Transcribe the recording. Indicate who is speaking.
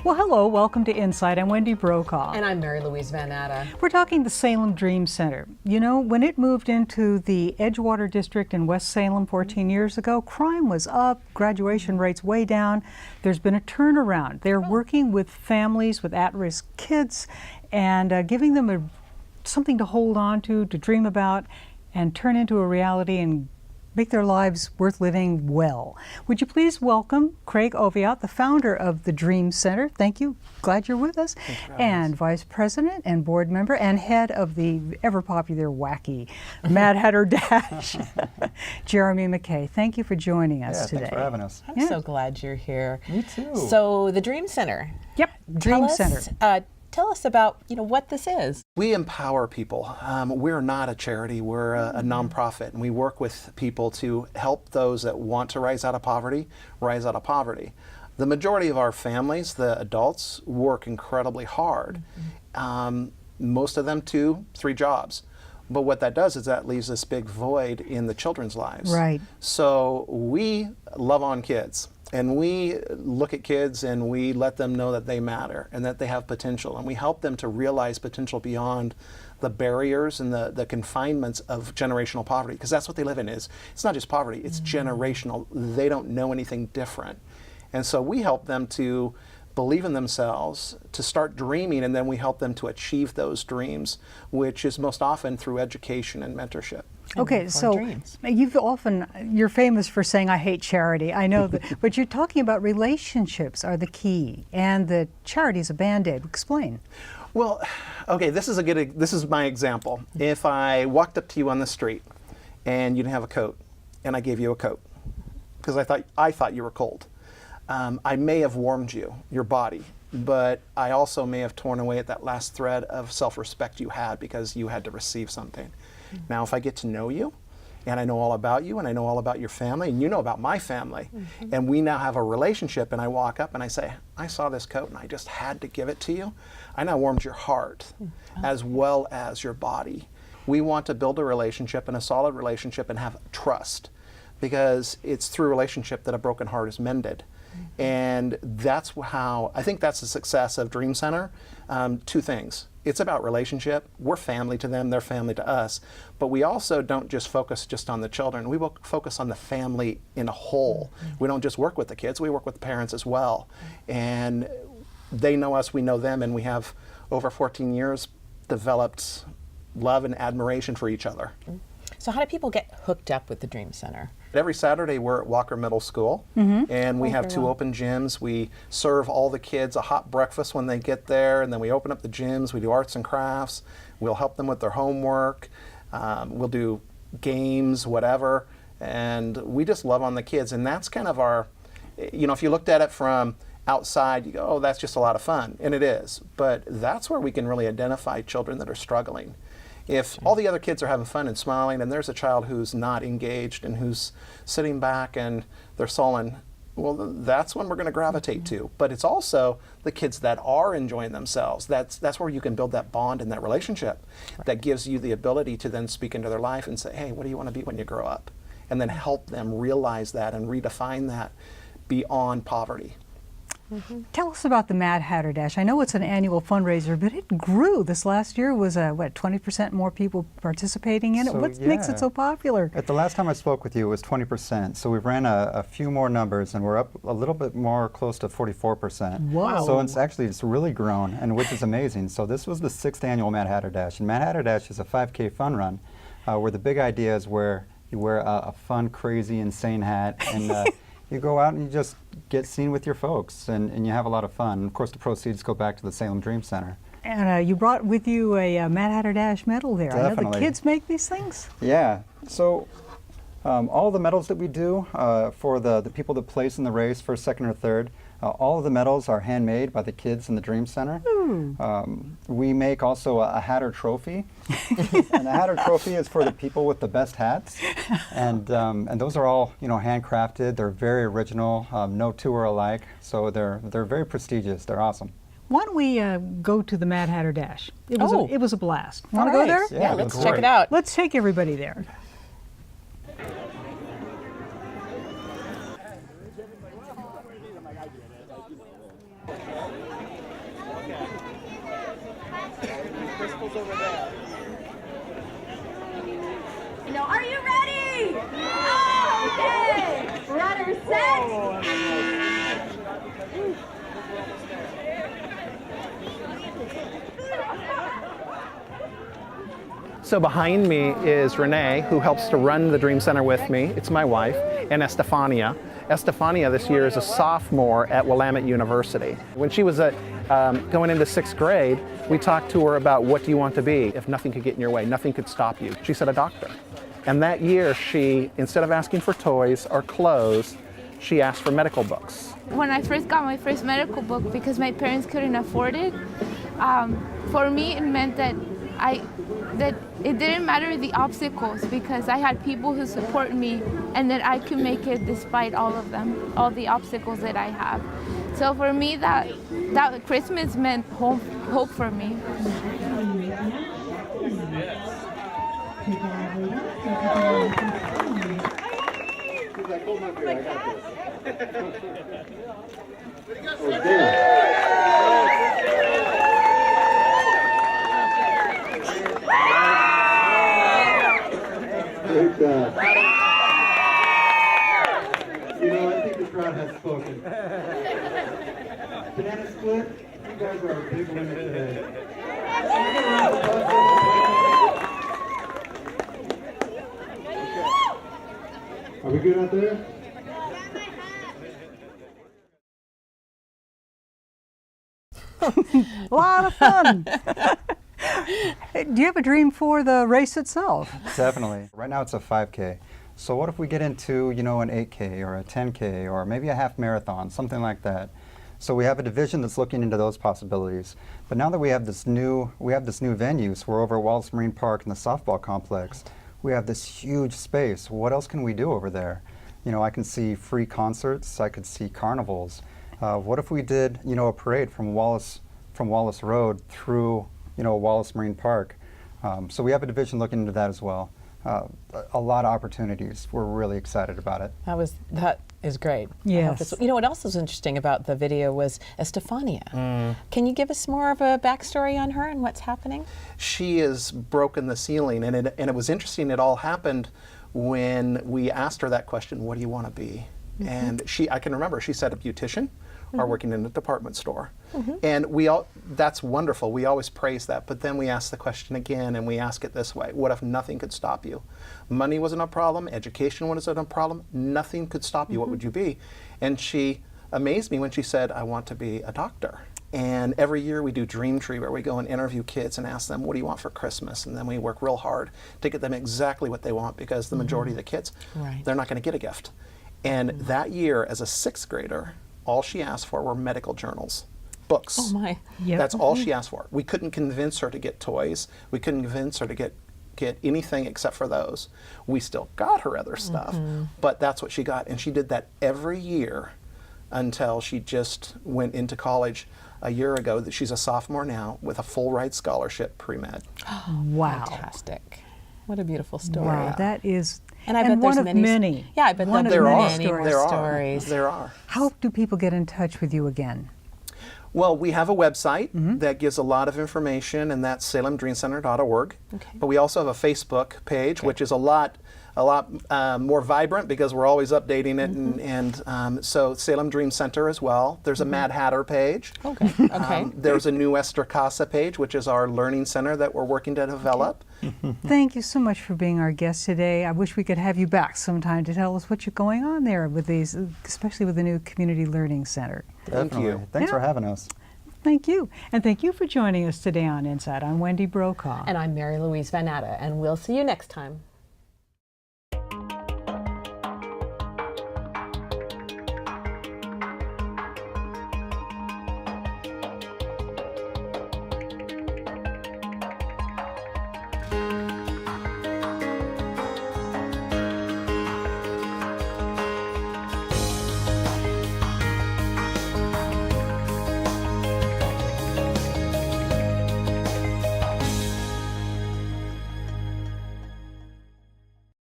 Speaker 1: Well, hello, welcome to InSight. I'm Wendy Brokaw.
Speaker 2: And I'm Mary Louise Van Atta.
Speaker 1: We're talking the Salem Dream Center. You know, when it moved into the Edgewater district in West Salem 14 years ago, crime was up, graduation rates way down. There's been a turnaround. They're working with families with at-risk kids and giving them something to hold on to dream about, and turn into a reality and make their lives worth living well. Would you please welcome Craig Oviatt, the founder of the Dream Center. Thank you. Glad you're with us. And Vice President and board member and head of the ever popular wacky Mad Hatter Dash, Jeremy McKay. Thank you for joining us today.
Speaker 3: Thanks for having us.
Speaker 2: I'm so glad you're here.
Speaker 3: Me too.
Speaker 2: So the Dream Center.
Speaker 1: Yep, Dream Center.
Speaker 2: Tell us about what this is.
Speaker 4: We empower people. We're not a charity, we're a nonprofit, and we work with people to help those that want to rise out of poverty, rise out of poverty. The majority of our families, the adults, work incredibly hard. Most of them 2, 3 jobs. But what that does is that leaves this big void in the children's lives.
Speaker 1: Right.
Speaker 4: So we love on kids. And we look at kids and we let them know that they matter and that they have potential. And we help them to realize potential beyond the barriers and the confinements of generational poverty. Because that's what they live in is. It's not just poverty, it's generational. They don't know anything different. And so we help them to believe in themselves, to start dreaming, and then we help them to achieve those dreams, which is most often through education and mentorship.
Speaker 1: Okay, so you're famous for saying, I hate charity. I know that, but you're talking about relationships are the key, and the charity is a Band-Aid. Explain.
Speaker 4: Well, okay, this is my example. If I walked up to you on the street and you didn't have a coat, and I gave you a coat, because I thought you were cold, I may have warmed you, your body, but I also may have torn away at that last thread of self-respect you had because you had to receive something. Now, if I get to know you, and I know all about you, and I know all about your family, and you know about my family, and we now have a relationship, and I walk up and I say, I saw this coat and I just had to give it to you, I now warmed your heart as well as your body. We want to build a relationship and a solid relationship and have trust, because it's through relationship that a broken heart is mended. And that's how, I think that's the success of Dream Center. 2 things. It's about relationship. We're family to them, they're family to us. But we also don't just focus just on the children. We will focus on the family in a whole. We don't just work with the kids, we work with the parents as well. And they know us, we know them, and we have over 14 years developed love and admiration for each other.
Speaker 2: So how do people get hooked up with the Dream Center?
Speaker 4: Every Saturday we're at Walker Middle School, and we have 2 open gyms. We serve all the kids a hot breakfast when they get there, and then we open up the gyms. We do arts and crafts. We'll help them with their homework. We'll do games, whatever, and we just love on the kids. And that's kind of our, if you looked at it from outside, you go, oh, that's just a lot of fun, and it is. But that's where we can really identify children that are struggling. If all the other kids are having fun and smiling, and there's a child who's not engaged and who's sitting back and they're sullen, well, that's when we're going to gravitate to. But it's also the kids that are enjoying themselves. That's where you can build that bond and that relationship that gives you the ability to then speak into their life and say, hey, what do you want to be when you grow up? And then help them realize that and redefine that beyond poverty.
Speaker 1: Tell us about the Mad Hatter Dash. I know it's an annual fundraiser, but it grew. This last year was, 20% more people participating in it? What makes it so popular?
Speaker 3: At the last time I spoke with you, it was 20%. So we've ran a few more numbers, and we're up a little bit more, close to 44%.
Speaker 1: Wow.
Speaker 3: So it's really grown, and which is amazing. So this was the 6th annual Mad Hatter Dash. And Mad Hatter Dash is a 5K fun run, where the big idea is where you wear a fun, crazy, insane hat, and you go out and you just get seen with your folks, and you have a lot of fun. And of course, the proceeds go back to the Salem Dream Center.
Speaker 1: And you brought with you a Mad Hatter Dash medal there.
Speaker 3: Definitely.
Speaker 1: I know the kids make these things.
Speaker 3: Yeah. So all the medals that we do for the people that place in the race, first, second, or third, all of the medals are handmade by the kids in the Dream Center. We make also a Hatter Trophy, and the Hatter Trophy is for the people with the best hats, and those are all handcrafted. They're very original. No 2 are alike, so they're very prestigious. They're awesome.
Speaker 1: Why don't we go to the Mad Hatter Dash? It was a blast. Want to go there?
Speaker 2: Yeah, let's check it out.
Speaker 1: Let's take everybody there.
Speaker 5: Are you ready? Okay. Runner set.
Speaker 4: So behind me is Renee, who helps to run the Dream Center with me. It's my wife, and Estefania. Estefania this year is a sophomore at Willamette University. When she was going into 6th grade, we talked to her about what do you want to be if nothing could get in your way, nothing could stop you. She said a doctor. And that year she, instead of asking for toys or clothes, she asked for medical books.
Speaker 6: When I first got my first medical book, because my parents couldn't afford it, for me it meant that it didn't matter the obstacles, because I had people who support me and that I could make it despite all of them, all the obstacles that I have. So for me, that Christmas meant hope for me.
Speaker 3: Great job. I think the crowd has spoken. Banana split, you guys are a big winner today. Are we good out there?
Speaker 1: A lot of fun. Do you have a dream for the race itself?
Speaker 3: Definitely. Right now it's a 5K. So what if we get into, an 8K or a 10K or maybe a half marathon, something like that. So we have a division that's looking into those possibilities. But now that we have this new venue, so we're over at Wallace Marine Park in the softball complex, we have this huge space. What else can we do over there? I can see free concerts, I could see carnivals. What if we did, a parade from Wallace Road through, Wallace Marine Park? So we have a division looking into that as well. A lot of opportunities. We're really excited about it.
Speaker 2: That is great.
Speaker 1: Yes.
Speaker 2: What else was interesting about the video was Estefania. Can you give us more of a backstory on her and what's happening?
Speaker 4: She has broken the ceiling, and it was interesting. It all happened when we asked her that question, what do you want to be? And I can remember, she said a beautician or working in a department store. And that's wonderful. We always praise that. But then we ask the question again, and we ask it this way. What if nothing could stop you? Money wasn't a problem. Education wasn't a problem. Nothing could stop you. What would you be? And she amazed me when she said, I want to be a doctor. And every year we do Dream Tree, where we go and interview kids and ask them, what do you want for Christmas? And then we work real hard to get them exactly what they want, because the majority of the kids, they're not going to get a gift. And that year, as a 6th grader, all she asked for were medical journals, books.
Speaker 2: Oh my.
Speaker 1: Yep.
Speaker 4: That's all she asked for. We couldn't convince her to get toys. We couldn't convince her to get anything except for those. We still got her other stuff, but that's what she got. And she did that every year until she just went into college a year ago. That she's a sophomore now with a full ride scholarship pre-med.
Speaker 1: Wow.
Speaker 2: Fantastic. What a beautiful story.
Speaker 1: Wow, that is,
Speaker 2: And I bet
Speaker 1: one
Speaker 2: there's
Speaker 1: of
Speaker 2: many. Yeah, I bet
Speaker 1: One of
Speaker 2: there's
Speaker 1: many
Speaker 2: many more
Speaker 1: stories.
Speaker 2: stories.
Speaker 4: There are.
Speaker 1: How do people get in touch with you again?
Speaker 4: Well, we have a website that gives a lot of information, and that's salemdreamcenter.org.
Speaker 2: Okay.
Speaker 4: But we also have a Facebook page, which is a lot more vibrant, because we're always updating it, and so Salem Dream Center as well. There's a Mad Hatter page.
Speaker 2: Okay. Okay.
Speaker 4: There's a new Esther Casa page, which is our learning center that we're working to develop.
Speaker 1: Thank you so much for being our guest today. I wish we could have you back sometime to tell us what's going on there with these, especially with the new Community Learning Center.
Speaker 4: Thank you.
Speaker 3: Thanks for having us.
Speaker 1: Thank you. And thank you for joining us today on InSight. I'm Wendy Brokaw.
Speaker 2: And I'm Mary Louise Van Atta, and we'll see you next time.